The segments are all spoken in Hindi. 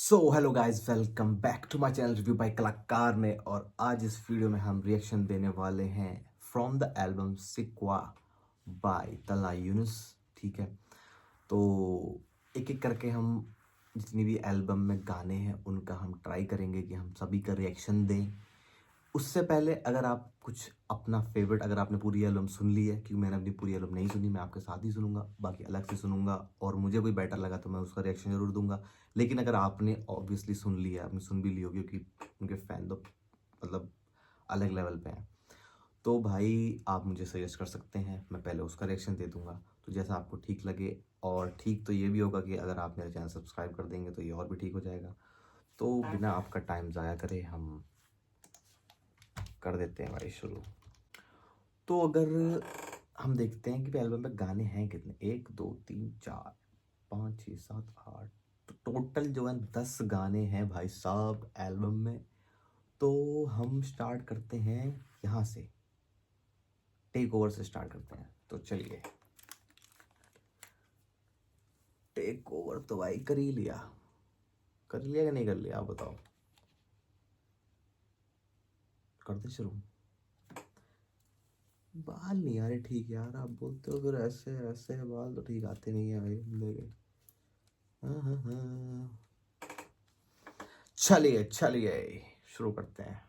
So hello guys, welcome back to my channel review by कलाकार ने। और आज इस वीडियो में हम रिएक्शन देने वाले हैं from the album सिक्वा bye Talha Yunus. ठीक है, तो एक एक करके हम जितनी भी एल्बम में गाने हैं उनका हम ट्राई करेंगे कि हम सभी का रिएक्शन दें। उससे पहले अगर आप कुछ अपना फेवरेट, अगर आपने पूरी एल्बम सुन ली है, क्योंकि मैंने अपनी पूरी एल्बम नहीं सुनी, मैं आपके साथ ही सुनूंगा, बाकी अलग से सुनूंगा और मुझे कोई बेटर लगा तो मैं उसका रिएक्शन जरूर दूंगा। लेकिन अगर आपने ऑब्वियसली सुन लिया, आपने सुन भी ली होगी क्योंकि उनके फैन तो मतलब अलग लेवल पे हैं, तो भाई आप मुझे सजेस्ट कर सकते हैं, मैं पहले उसका रिएक्शन दे दूंगा। तो जैसा आपको ठीक लगे, और ठीक तो ये भी होगा कि अगर आप मेरे चैनल सब्सक्राइब कर देंगे तो ये और भी ठीक हो जाएगा। तो बिना आपका टाइम ज़ाया करे हम कर देते हैं भाई शुरू। तो अगर हम देखते हैं कि एल्बम में गाने हैं कितने, 1 2 3 4 5 6 7 8, तो टोटल जो है 10 गाने हैं भाई साहब एल्बम में। तो हम स्टार्ट करते हैं यहाँ से, टेक ओवर से स्टार्ट करते हैं। तो चलिए, टेक ओवर तो भाई कर लिया कि नहीं कर लिया, आप बताओ। करते शुरू। बाल नहीं आ रहे ठीक यार, आप बोलते हो फिर ऐसे ऐसे बाल तो ठीक आते नहीं है भाई बंदे के। हाँ हाँ हाँ, चलिए चलिए शुरू करते हैं।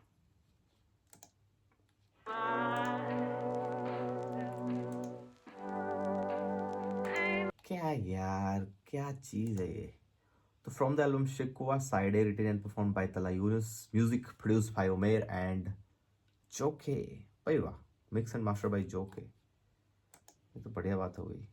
क्या यार, क्या चीज है ये। तो from the album Shikwa side A, written and performed by Talha Yunus, music produced by Umair and Jokhay. भाई वाह, मिक्स एंड मास्टर बाय जोके। ये तो बढ़िया बात हो गई।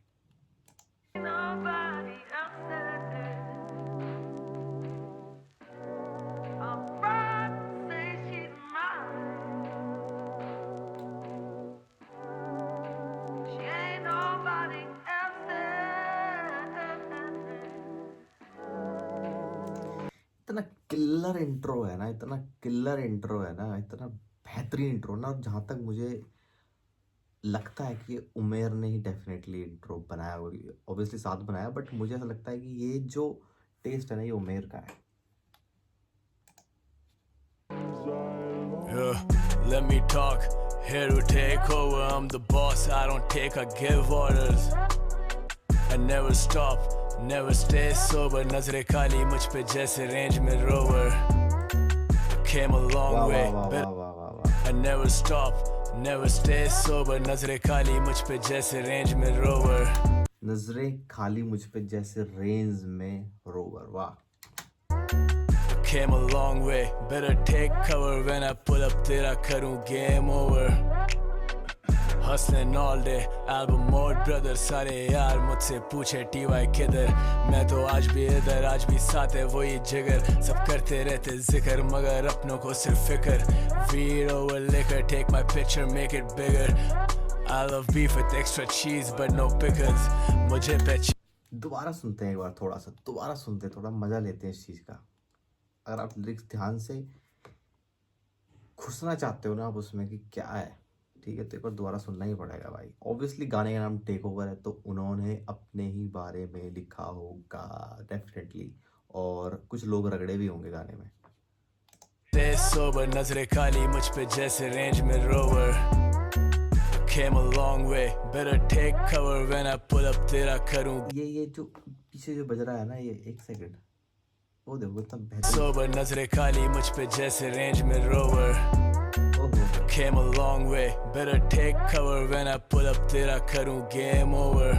इतना किल्लर इंट्रो है ना, इतना किल्लर इंट्रो है ना, इतना बेहतरीन इंट्रो ना। और जहाँ तक मुझे लगता है कि ये उमेर ने ही डेफिनेटली इंट्रो बनाया होगा, ऑब्वियसली साथ बनाया, बट मुझे ऐसा लगता है कि ये जो टेस्ट है ना, ये उमेर का है। Yeah, let me talk. Here to take over. I'm the boss. I don't take, I give orders. I never stop, never stay sober. नजरे खाली मुझ पे जैसे रेंज में रोवर. Came a long वाह way. वाह वाह वाह वाह वाह वाह। I never stop, never stay sober. नजरे खाली मुझ पे जैसे रेंज में रोवर. नजरें खाली मुझ पे जैसे रेंज में रोवर। वाह। Came a long way. Better take cover when I pull up. तेरा करूँ game over. Hustling all day, album mode brother. सारे यार मुझसे पूछे TY किधर, मैं तो आज भी इधर, आज भी साथ है वही जिगर। सब करते रहते जिक्र मगर अपनों को सिर्फ फिक्र। Weed over liquor, take my picture, make it bigger. I love beef with extra cheese but no pickles. मुझे पे दोबारा सुनते हैं एक बार, थोड़ा सा दोबारा सुनते हैं, थोड़ा मजा लेते हैं इस चीज का। अगर आप लिरिक्स ध्यान से घुसना चाहते हो ना आप उसमें कि क्या है, ठीक है, तो एक बार दोबारा सुनना ही पड़ेगा भाई। ऑब्वियसली गाने का नाम टेक ओवर है, तो उन्होंने अपने ही बारे में लिखा होगा डेफिनेटली, और कुछ लोग रगड़े भी होंगे गाने में। sober, नजरे खाली मुझ पे जैसे रेंज में rover. Came a long way, better take cover when I pull up. तेरा करूँ ये जो पीछे जो बज रहा है ना, ये एक सेकंड, वो देखो इतना बेहतरीन। sober, नजरे खाली मुझ पे जैसे रेंज में रोवर. ओहो, Came a long way, better take cover when I pull up. तेरा करूँ game over.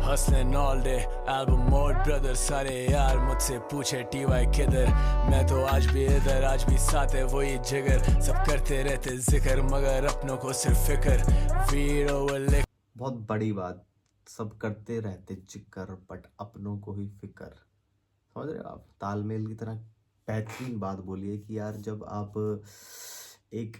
Hustling all day, album mode brother. सारे यार मुझसे पूछे TY किधर, मैं तो आज भी इधर, आज भी साथ है वही जिगर। सब करते रहते जिक्र मगर अपनों को सिर्फ फिक्र। Weed over liquor. बहुत बड़ी बात, सब करते रहते जिक्र बट अपनों को ही फिक्र। समझ रहे हो आप, तालमेल की तरह बेहतरीन बात बोली है कि यार जब आप एक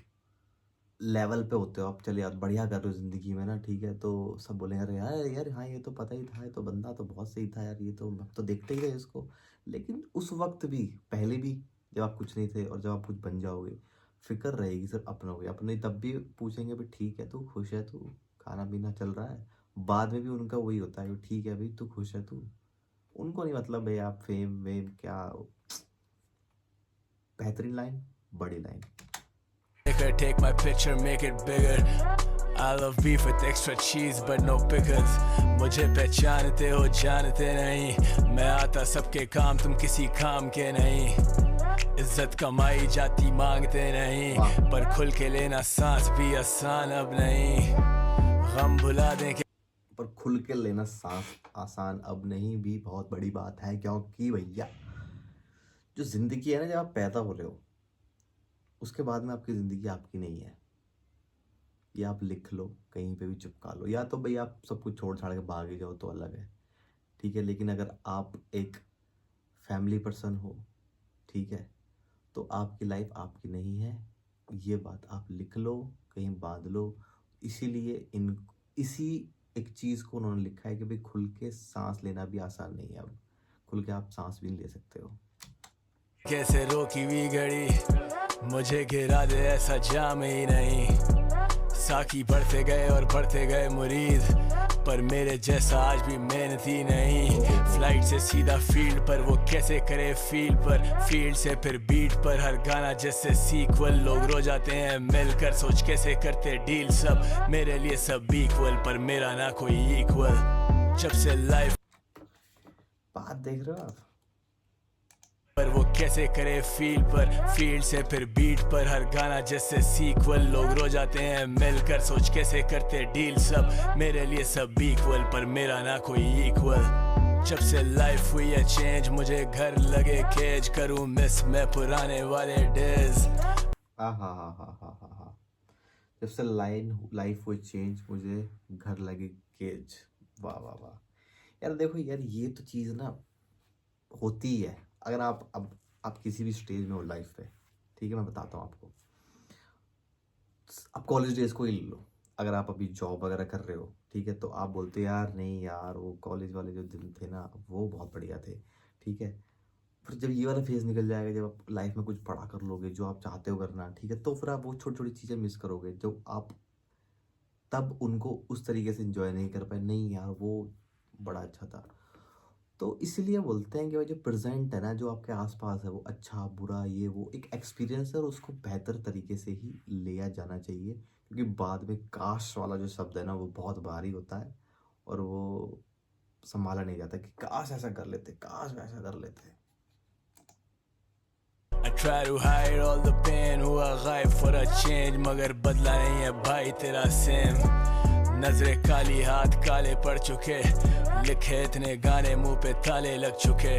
लेवल पे होते हो, आप चलिए आप बढ़िया कर रहे हो ज़िंदगी में ना, ठीक है, तो सब बोलेंगे अरे यार यार हाँ ये तो पता ही था, ये तो बंदा तो बहुत सही था यार, ये तो हम तो देखते ही थे इसको। लेकिन उस वक्त भी, पहले भी, जब आप कुछ नहीं थे और जब आप कुछ बन जाओगे, फिक्र रहेगी सिर्फ अपनों की। अपने तब भी पूछेंगे भाई ठीक है तू खुश है, तू खाना पीना चल रहा है। बाद में भी उनका वही होता है, ठीक है भाई तू खुश है तू, उनको नहीं मतलब है आप फेम वेम क्या। बेहतरीन लाइन, बड़ी line. Take my picture, make it bigger. I love beef with extra cheese but no pickles. मुझे पहचानते हो जानते नहीं, मैं आता सबके काम तुम किसी काम के नहीं। इज्जत कमाई जाती मांगते नहीं, पर खुल के लेना सांस भी आसान अब नहीं। गम भुला दें कि पर खुल के लेना सांस आसान अब नहीं भी बहुत बड़ी बात है, क्योंकि भैया जो जिंदगी है ना, जब आप पैदा हो रहे हो उसके बाद में आपकी ज़िंदगी आपकी नहीं है। ये आप लिख लो, कहीं पे भी चिपका लो, या तो भाई आप सब कुछ छोड़ छाड़ के भागे जाओ तो अलग है, ठीक है। लेकिन अगर आप एक फैमिली पर्सन हो, ठीक है, तो आपकी लाइफ आपकी नहीं है। ये बात आप लिख लो, कहीं बांध लो। इसीलिए इसी एक चीज़ को उन्होंने लिखा है कि भाई खुल के सांस लेना भी आसान नहीं है। अब खुल के आप सांस भी ले सकते हो। कैसे रोकी हुई घड़ी मुझे गिरा दे ऐसा जाम ही नहीं। साकी बढ़ते गए और बढ़ते गए मुरीद, पर मेरे जैसा आज भी मेहनती नहीं। फ्लाइट से सीधा फील्ड पर, वो कैसे करे फील्ड पर, फील्ड से फिर बीट पर, हर गाना जैसे सीक्वल। लोग रो जाते हैं मिलकर, सोच कैसे करते डील, सब मेरे लिए सब इक्वल, पर मेरा ना कोई इक्वल। जब से लाइफ बात देख रहे हो आप, पर वो कैसे करे फील्ड पर, फील्ड से फिर बीट पर, हर गाना जैसे सीक्वल। लोग रो जाते हैं मिलकर, सोच कैसे करते डील, सब मेरे लिए सब इक्वल, पर मेरा ना कोई इक्वल। जब से लाइफ हुई है चेंज, मुझे घर लगे केज, करूं मिस मैं पुराने वाले डेज। हा। जब से लाइफ हुई चेंज, मुझे घर लगे केज। वाह वाह वाह यार। देखो यार, ये तो चीज़ ना होती ही है। अगर आप किसी भी स्टेज में हो लाइफ पे, ठीक है, मैं बताता हूँ आपको। आप कॉलेज डेज को ही ले लो। अगर आप अभी जॉब वगैरह कर रहे हो, ठीक है, तो आप बोलते यार नहीं यार, वो कॉलेज वाले जो दिन थे ना वो बहुत बढ़िया थे, ठीक है। फिर जब ये वाला फेज़ निकल जाएगा, जब आप लाइफ में कुछ बड़ा कर लोगे जो आप चाहते हो करना, ठीक है, तो फिर आप वो छोटी छोटी चीज़ें मिस करोगे जो आप तब उनको उस तरीके से इंजॉय नहीं कर पाए। नहीं यार, वो बड़ा अच्छा था। तो इसीलिए बोलते हैं कि भाई जो प्रेजेंट है ना, जो आपके आसपास है, वो अच्छा बुरा ये वो एक एक्सपीरियंस है, और उसको बेहतर तरीके से ही लिया जाना चाहिए। क्योंकि बाद में काश वाला जो शब्द है ना, वो बहुत भारी होता है और वो संभाला नहीं जाता कि काश ऐसा कर लेते, काश वैसा कर लेते। I try to hide all the pain, हुआ गायब for a change, मगर बदला नहीं है भाई तेरा सेम। नजरें काली हाथ काले पड़ चुके, लिखे इतने गाने मुंह पे ताले लग चुके।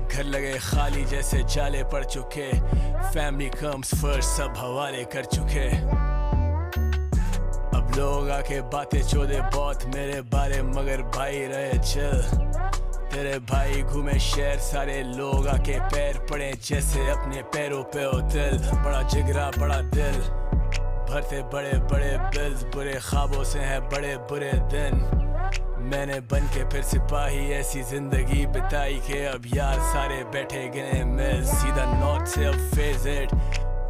घर लगे खाली जैसे जाले पड़ चुके, फैमिली कम्स फर्स्ट सब हवाले कर चुके। अब लोग आके बातें चोदे बहुत मेरे बारे, मगर भाई रहे चिल। तेरे भाई घूमे शहर, सारे लोग आके पैर पड़े जैसे अपने पैरों पे हो दिल। बड़ा जिगरा बड़ा दिल, भरते बड़े बड़े बिल्स, बुरे ख्वाबों से हैं बड़े बुरे दिन। मैंने बन के फिर सिपाही ऐसी जिंदगी बिताई के अब यार सारे बैठे गिने मिल। सीधा नॉर्थ से अब फेज इट,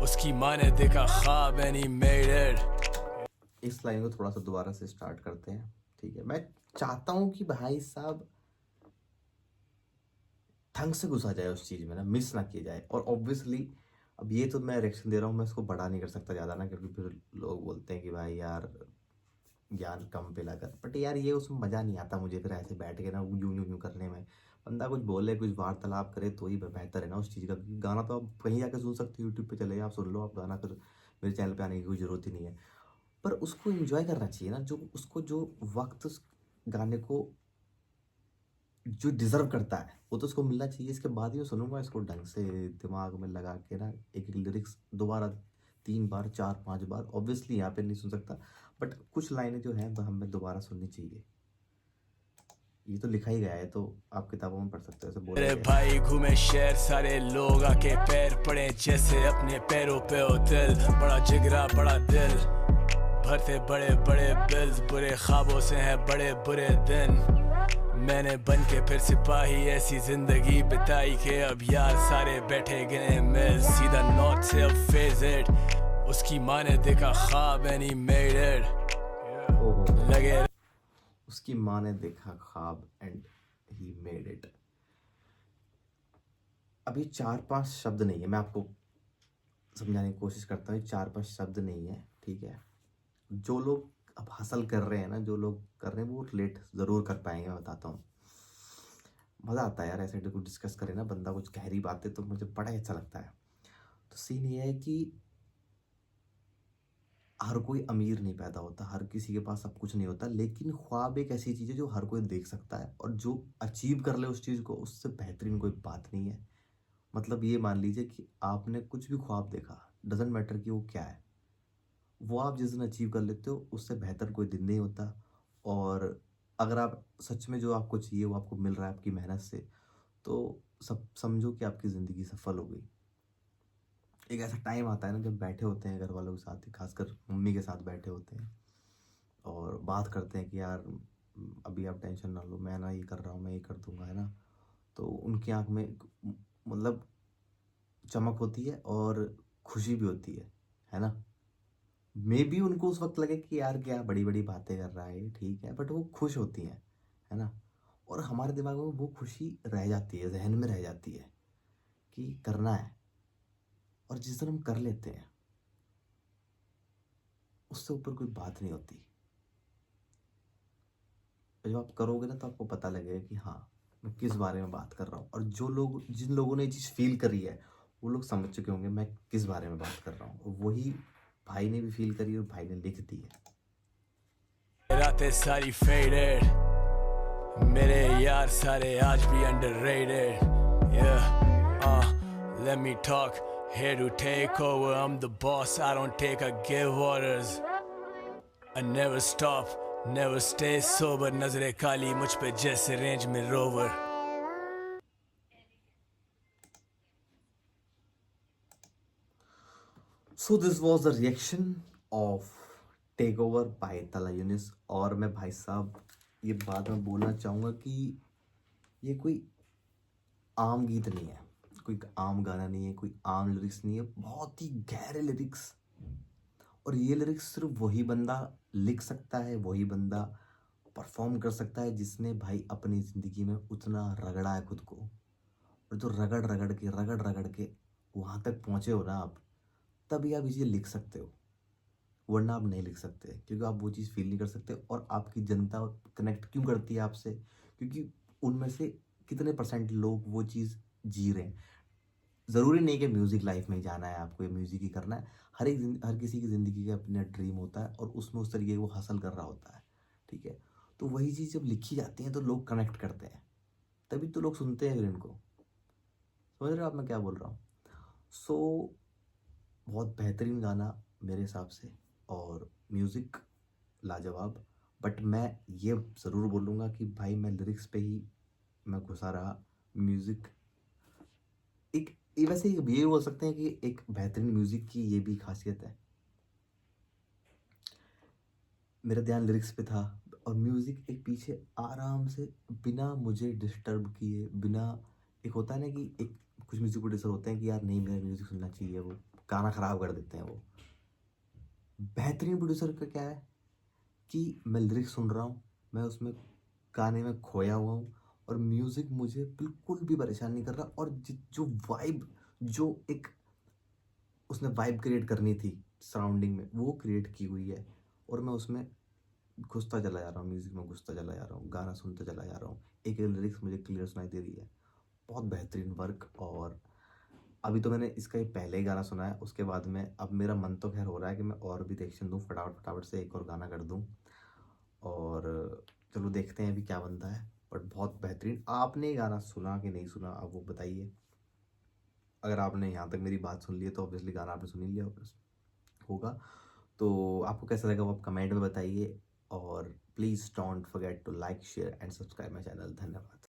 उसकी माँ ने देखा ख्वाब एंड ही मेड इट। इस लाइन को थोड़ा सा दोबारा से स्टार्ट करते हैं, ठीक है। मैं चाहता हूँ कि भाई साहब ढंग से घुसा जाए उस चीज़ में ना, मिस ना किया जाए। और ऑब्वियसली अब ये तो मैं रिएक्शन दे रहा हूँ, मैं इसको बड़ा नहीं कर सकता ज़्यादा ना, क्योंकि फिर लोग बोलते हैं कि भाई यार ज्ञान कम पे लगा। बट यार ये उसमें मज़ा नहीं आता मुझे, फिर ऐसे बैठ के ना यूं करने में। बंदा कुछ बोले, कुछ वार्तालाप करे तो ही बेहतर है ना उस चीज़ का। गाना तो आप कहीं जाकर सुन सकते हो, यूट्यूब पे चले जाओ, आप सुन लो आप गाना, फिर मेरे चैनल पे आने की कोई ज़रूरत ही नहीं है। पर उसको एंजॉय करना चाहिए ना, जो उसको जो वक्त उस गाने को जो डिज़र्व करता है वो तो उसको मिलना चाहिए। इसके बाद ही मैं सुनूंगा इसको ढंग से दिमाग में लगा के ना, एक लिरिक्स दोबारा 3 बार 4-5 बार। ऑब्वियसली यहाँ पे नहीं सुन सकता, बट कुछ लाइनें जो हैं हमें दोबारा सुननी चाहिए। ये तो लिखा ही गया है, तो आप किताबों में पढ़ सकते हो, ऐसे बोला मेरे गया है। भाई घूमे शहर, सारे लोग आके पैर पड़े जैसे अपने पैरों पे हो दिल। बड़ा जिगरा बड़ा दिल, भरते बड़े बड़े बिल्स, बुरे ख्वाबों से हैं बड़े बुरे दिन। मैंने बन के फिर सिपाही ऐसी जिंदगी बिताई के अब यार सारे बैठे गिने मिल। सीधा नॉर्थ से अब फेज इट, उसकी माँ ने देखा ख्वाब एंड ही मेड इट। लगे उसकी माँ ने देखा ख्वाब एंड ही मेड इट। अब ये 4-5 शब्द नहीं है, मैं आपको समझाने की कोशिश करता हूँ, ये 4-5 शब्द नहीं है, ठीक है? जो लोग अब हासिल कर रहे हैं ना, जो लोग कर रहे हैं वो रिलेट ज़रूर कर पाएँगे, मैं बताता हूँ। मज़ा आता है यार ऐसे कुछ डिस्कस करे ना बंदा कुछ गहरी बातें, तो मुझे बड़ा ही अच्छा लगता है। तो सीन ये है कि हर कोई अमीर नहीं पैदा होता, हर किसी के पास सब कुछ नहीं होता, लेकिन ख्वाब एक ऐसी चीज़ है जो हर कोई देख सकता है, और जो अचीव कर ले उस चीज़ को, उससे बेहतरीन कोई बात नहीं है। मतलब ये मान लीजिए कि आपने कुछ भी ख्वाब देखा, डज़न्ट मैटर कि वो क्या है, वो आप जिस दिन अचीव कर लेते हो उससे बेहतर कोई दिन नहीं होता। और अगर आप सच में जो आपको चाहिए वो आपको मिल रहा है आपकी मेहनत से, तो सब समझो कि आपकी ज़िंदगी सफल हो गई। एक ऐसा टाइम आता है ना जब बैठे होते हैं घर वालों के साथ, खासकर मम्मी के साथ बैठे होते हैं और बात करते हैं कि यार अभी आप टेंशन ना लो, मैं ना ये कर रहा हूँ, मैं ये कर दूंगा, है ना? तो उनकी आंख में मतलब चमक होती है और खुशी भी होती है ना? मे बी उनको उस वक्त लगे कि यार क्या बड़ी बड़ी बातें कर रहा है ये, ठीक है, बट वो खुश होती हैं, है ना? और हमारे दिमाग में वो खुशी रह जाती है, जहन में रह जाती है कि करना है। और जिस दिन हम कर लेते हैं उससे ऊपर कोई बात नहीं होती। जब आप करोगे ना तो आपको पता लगेगा कि हाँ, मैं किस बारे में बात कर रहा हूँ, और जो लोग जिन लोगों ने ये चीज़ फ़ील करी है, वो लोग समझ चुके होंगे मैं किस बारे में बात कर रहा हूँ, और वही भाई ने भी फ़ील करी और भाई ने लिख दी है। रातें सारी faded, मेरे यार सारे आज भी underrated. Yeah, let me talk. Here to take over. I'm the boss. I don't take, I give orders. I never stop, never stay sober. नजरे काली मुझ पे जैसे रेंज में rover. So this was the reaction of take over by तला यूनिस। और मैं भाई साहब ये बात मैं बोलना चाहूँगा कि ये कोई आम गीत नहीं है, कोई आम गाना नहीं है, कोई आम लिरिक्स नहीं है, बहुत ही गहरे लिरिक्स। और ये लिरिक्स सिर्फ वही बंदा लिख सकता है, वही बंदा परफॉर्म कर सकता है जिसने भाई अपनी ज़िंदगी में उतना रगड़ा है खुद को। और जो रगड़ रगड़ के वहाँ तक पहुँचे हो ना आप, तभी आप ये चीज़ लिख सकते हो, वरना आप नहीं लिख सकते, क्योंकि आप वो चीज़ फ़ील नहीं कर सकते। और आपकी जनता कनेक्ट क्यों करती है आपसे? क्योंकि उनमें से कितने परसेंट लोग वो चीज़ जी रहे हैं। ज़रूरी नहीं कि म्यूज़िक लाइफ में ही जाना है आपको, या म्यूज़िक ही करना है। हर किसी की ज़िंदगी का अपना ड्रीम होता है और उसमें उस तरीके वो हासिल कर रहा होता है, ठीक है? तो वही चीज़ जब लिखी जाती है तो लोग कनेक्ट करते हैं, तभी तो लोग सुनते हैं फिर इनको। समझ रहे हो आप मैं क्या बोल रहा हूँ? सो बहुत बेहतरीन गाना मेरे हिसाब से, और म्यूज़िक लाजवाब। बट मैं ये ज़रूर बोलूँगा कि भाई मैं लिरिक्स पे ही मैं घुसा रहा। म्यूज़िक एक ये वैसे ये भी बोल सकते हैं कि एक बेहतरीन म्यूज़िक की ये भी ख़ासियत है। मेरा ध्यान लिरिक्स पे था और म्यूज़िक एक पीछे आराम से बिना मुझे डिस्टर्ब किए, बिना एक होता है ना कि एक कुछ म्यूज़िक प्रोड्यूसर होते हैं कि यार नहीं मेरा म्यूज़िक सुनना चाहिए, वो गाना ख़राब कर देते हैं वो। बेहतरीन प्रोड्यूसर का क्या है कि मैं लिरिक्स सुन रहा हूँ, मैं उसमें गाने में खोया हुआ हूँ, और म्यूज़िक मुझे बिल्कुल भी परेशान नहीं कर रहा, और जो वाइब, जो एक उसने वाइब क्रिएट करनी थी सराउंडिंग में, वो क्रिएट की हुई है। और मैं उसमें घुसता चला जा रहा हूँ, म्यूज़िक में घुसता चला जा रहा हूँ, गाना सुनता चला जा रहा हूँ। एक एक लिरिक्स मुझे क्लियर सुनाई दे रही है। बहुत बेहतरीन वर्क। और अभी तो मैंने इसका ये पहले ही गाना सुना है, उसके बाद में अब मेरा मन तो खैर हो रहा है कि मैं और भी रिएक्शन दूँ, फटाफट फटाफट से एक और गाना कर दूँ। और चलो देखते हैं अभी क्या बनता है। बट बहुत बेहतरीन। आपने ये गाना सुना कि नहीं सुना, आप वो बताइए। अगर आपने यहाँ तक मेरी बात सुन ली है तो ऑब्वियसली गाना आपने सुन ही लिया होगा। तो आपको कैसा लगा वो आप कमेंट में बताइए, और please don't forget to like share and subscribe my channel. धन्यवाद।